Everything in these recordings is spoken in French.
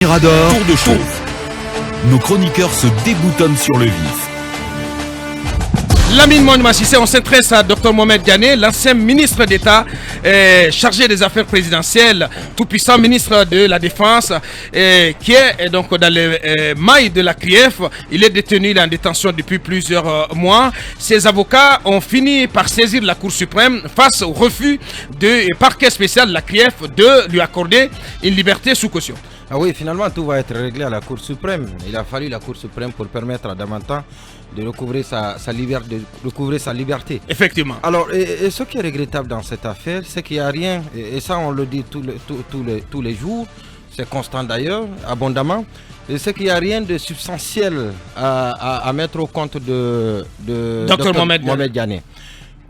Mirador, tour de chaud. Nos chroniqueurs se déboutonnent sur le vif. Lamine Mounoumassissé, on s'intéresse à Dr Mohamed Diané, l'ancien ministre d'État chargé des affaires présidentielles, tout-puissant ministre de la Défense, qui est donc dans les mailles de la CRIEF. Il est détenu en détention depuis plusieurs mois. Ses avocats ont fini par saisir la Cour suprême face au refus du parquet spécial de la CRIEF de lui accorder une liberté sous caution. Ah oui, finalement, tout va être réglé à la Cour suprême. Il a fallu la Cour suprême pour permettre à Damantan de recouvrer sa liberté. Effectivement. Alors, et ce qui est regrettable dans cette affaire, c'est qu'il n'y a rien, et ça on le dit tous les jours, c'est constant d'ailleurs, abondamment, c'est qu'il n'y a rien de substantiel à mettre au compte de Dr Mohamed Diané.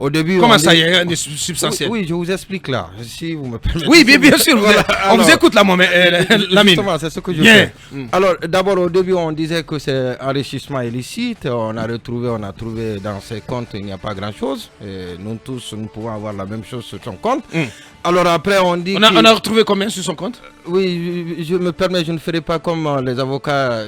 Au début, comment ça, il y a rien de substantiel? Oui, je vous explique là, si vous me permettez. Oui, bien sûr, voilà. On vous écoute là, Lamine. Justement, c'est ce que je fais. Alors, d'abord, au début, on disait que c'est enrichissement illicite. On a trouvé dans ses comptes, il n'y a pas grand-chose. Nous tous, nous pouvons avoir la même chose sur son compte. Alors après, on dit... On a retrouvé combien sur son compte? Oui, je me permets, je ne ferai pas comme les avocats,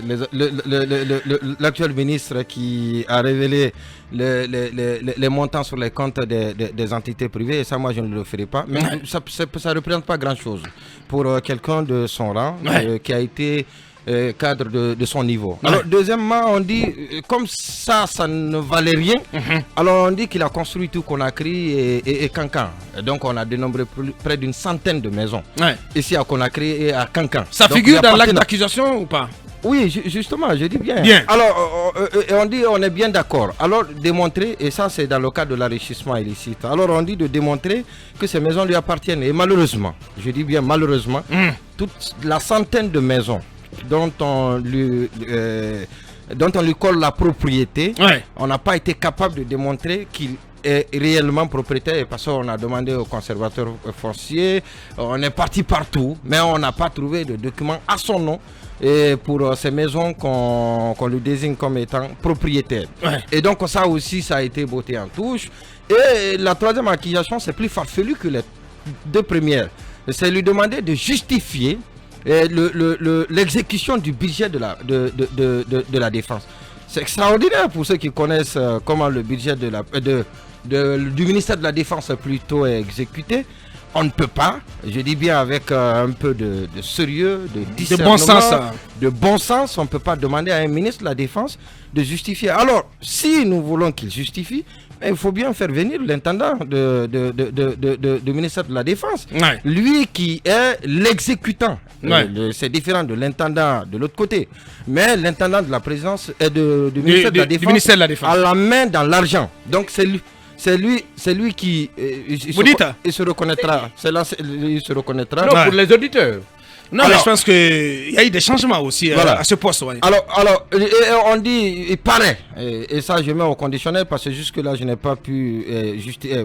l'actuel ministre qui a révélé les montants sur les comptes des entités privées. Et ça, moi, je ne le ferai pas. Mais ça ne représente pas grand-chose pour quelqu'un de son rang qui a été... cadre de son niveau. Alors deuxièmement, on dit comme ça ne valait rien. Alors on dit qu'il a construit tout Conakry et Kankan. Et donc on a dénombré près d'une centaine de maisons ici à Conakry et à Kankan. Ça donc, figure dans l'acte d'accusation ou pas? Oui, justement, je dis bien. Alors, on dit, on est bien d'accord. Alors, démontrer, et ça c'est dans le cadre de l'enrichissement illicite. Alors, on dit de démontrer que ces maisons lui appartiennent. Et malheureusement, je dis bien malheureusement, toute la centaine de maisons dont on lui colle la propriété, on n'a pas été capable de démontrer qu'il est réellement propriétaire, parce qu'on a demandé au conservateur foncier, on est parti partout, mais on n'a pas trouvé de documents à son nom et pour ces maisons qu'on lui désigne comme étant propriétaire. Et donc ça aussi, ça a été botté en touche. Et la troisième accusation, c'est plus farfelu que les deux premières. C'est lui demander de justifier l'exécution du budget de la défense. C'est extraordinaire pour ceux qui connaissent comment le budget du ministère de la Défense est plutôt exécuté. On ne peut pas, je dis bien avec un peu de sérieux, de bon sens, on ne peut pas demander à un ministre de la Défense de justifier. Alors, si nous voulons qu'il justifie, il faut bien faire venir l'intendant du ministère de la Défense. Lui qui est l'exécutant. C'est différent de l'intendant de l'autre côté. Mais l'intendant de la présidence est du ministère de la Défense. À la main dans l'argent. Donc c'est lui. C'est lui qui il se reconnaîtra. Il se reconnaîtra. Non, pour les auditeurs. Non, alors, mais je pense qu'il y a eu des changements aussi à ce poste. Alors on dit, il paraît, et ça je mets au conditionnel parce que jusque-là je n'ai pas pu,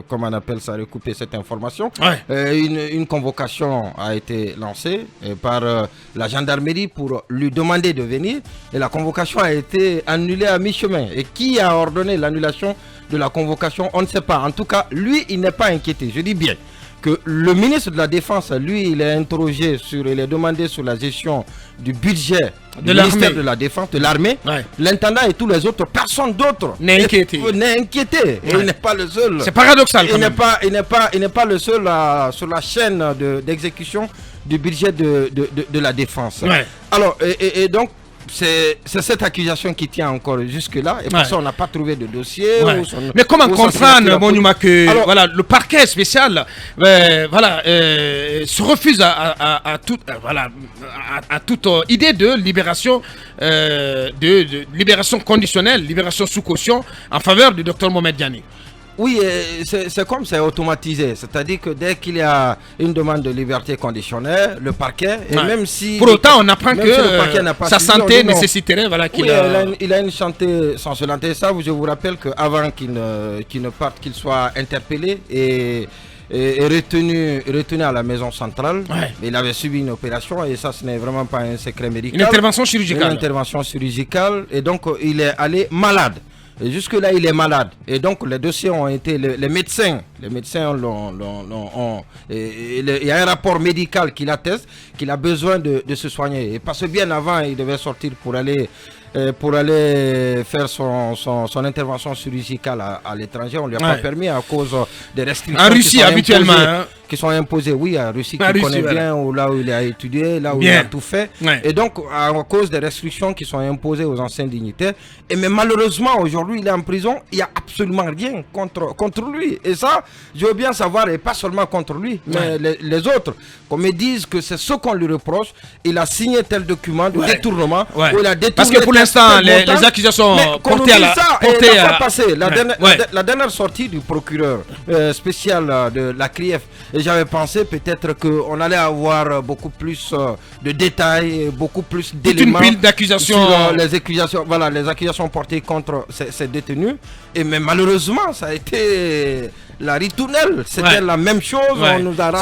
comment on appelle ça, recouper cette information. Une convocation a été lancée par la gendarmerie pour lui demander de venir, et la convocation a été annulée à mi-chemin. Et qui a ordonné l'annulation de la convocation, on ne sait pas. En tout cas, lui, il n'est pas inquiété, je dis bien. Que le ministre de la Défense, lui, il est interrogé il est demandé sur la gestion du budget du ministère de la Défense, de l'armée. L'intendant et tous les autres, personne d'autre n'est inquiété. Et il n'est pas le seul. C'est paradoxal. Il n'est pas le seul sur la chaîne d'exécution du budget de la Défense. Alors, et donc, c'est cette accusation qui tient encore jusque-là, et parce qu'on n'a pas trouvé de dossier. Mais comment comprendre, Mouniouma, que le parquet spécial se refuse à toute idée de libération, de libération conditionnelle, libération sous caution en faveur du docteur Mohamed Diané? Oui, c'est comme c'est automatisé. C'est-à-dire que dès qu'il y a une demande de liberté conditionnelle, le parquet, et même si... Pour autant, on apprend que sa santé nécessiterait qu'il il a une santé sancelante. Et ça, je vous rappelle qu'avant qu'il ne parte, qu'il soit interpellé et retenu à la maison centrale. Il avait subi une opération, et ça, ce n'est vraiment pas un secret médical. Une intervention chirurgicale. Une intervention chirurgicale. Et donc, il est allé malade. Et jusque-là, il est malade. Et donc, les dossiers ont été... Les médecins il y a un rapport médical qui l'atteste qu'il a besoin de se soigner. Et parce que bien avant, il devait sortir pour aller faire son intervention chirurgicale à l'étranger. On ne lui a pas permis à cause des restrictions en Russie, habituellement, qui sont imposées. Oui, en Russie, qui connaît bien, ou là où il a étudié, là où il a tout fait. Ouais. Et donc, à cause des restrictions qui sont imposées aux anciens dignitaires. Mais malheureusement, aujourd'hui, il est en prison. Il n'y a absolument rien contre lui. Et ça, je veux bien savoir, et pas seulement contre lui, mais les autres, qu'on me dise que c'est ce qu'on lui reproche. Il a signé tel document de détournement. Où il a détourné. Parce que pour l'instant, les accusations portées à la dernière sortie du procureur spécial de la CRIEF, et j'avais pensé peut-être qu'on allait avoir beaucoup plus de détails, beaucoup plus d'éléments. Une pile d'accusations. Sur les accusations portées contre ces détenus. Mais malheureusement, ça a été la ritournelle. C'était la même chose. On nous a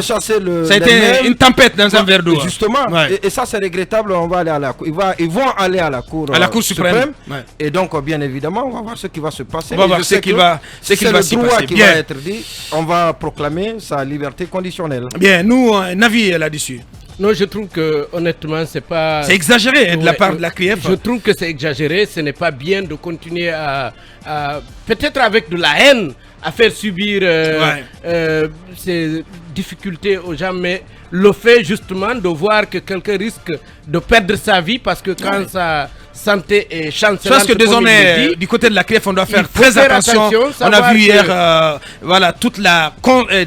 chassé ça a été une tempête dans un verre d'eau. Justement. Et ça, c'est regrettable. On va aller à la cour. Ils vont aller à la Cour suprême. Et donc, bien évidemment, on va voir ce qui va se passer. On va voir ce qui va se passer. C'est le droit qui va être dit. On va proclamer sa liberté conditionnelle. Bien, nous, un avis là-dessus. Non, je trouve que honnêtement, c'est pas... C'est exagéré de la part de la CRIEF. Je trouve que c'est exagéré. Ce n'est pas bien de continuer à peut-être avec de la haine, à faire subir ces difficultés aux gens, mais le fait justement de voir que quelqu'un risque de perdre sa vie parce que quand sa santé est chancelante. Je pense que désormais, du côté de la CRIEF, on doit faire très attention. On a vu hier toute la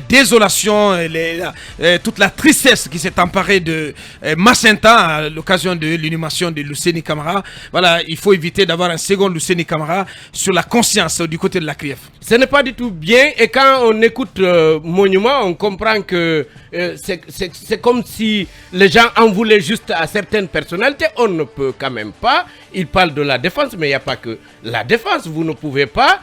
désolation, toute la tristesse qui s'est emparée de Macenta à l'occasion de l'inhumation de Luceni Camara. Voilà, il faut éviter d'avoir un second Luceni Camara sur la conscience du côté de la CRIEF. Ce n'est pas du tout bien, et quand on écoute Monument, on comprend que c'est comme si les gens en voulaient juste à certaines personnalités. On ne peut quand même pas. Il parle de la défense, mais il n'y a pas que la défense. Vous ne pouvez pas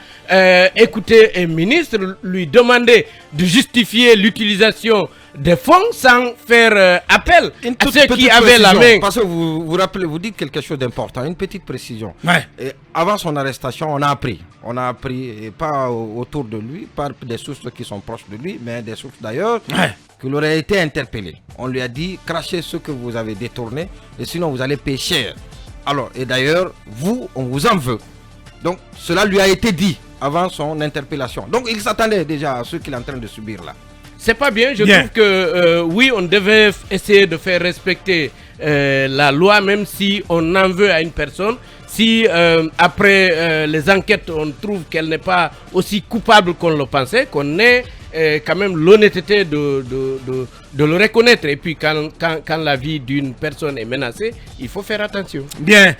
écouter un ministre lui demander de justifier l'utilisation des fonds sans faire appel à ceux qui avaient la main. Parce que vous dites quelque chose d'important, une petite précision. Et avant son arrestation, on a appris, et pas autour de lui, pas des sources qui sont proches de lui, mais des sources d'ailleurs, qu'il aurait été interpellé. On lui a dit, crachez ce que vous avez détourné, et sinon vous allez payer cher. Alors, et d'ailleurs, on vous en veut. Donc, cela lui a été dit avant son interpellation. Donc, il s'attendait déjà à ce qu'il est en train de subir là. C'est pas bien. Je trouve que oui, on devait essayer de faire respecter la loi, même si on en veut à une personne. Si après les enquêtes, on trouve qu'elle n'est pas aussi coupable qu'on le pensait, qu'on ait quand même l'honnêteté de le reconnaître. Et puis, quand la vie d'une personne est menacée, il faut faire attention. Bien.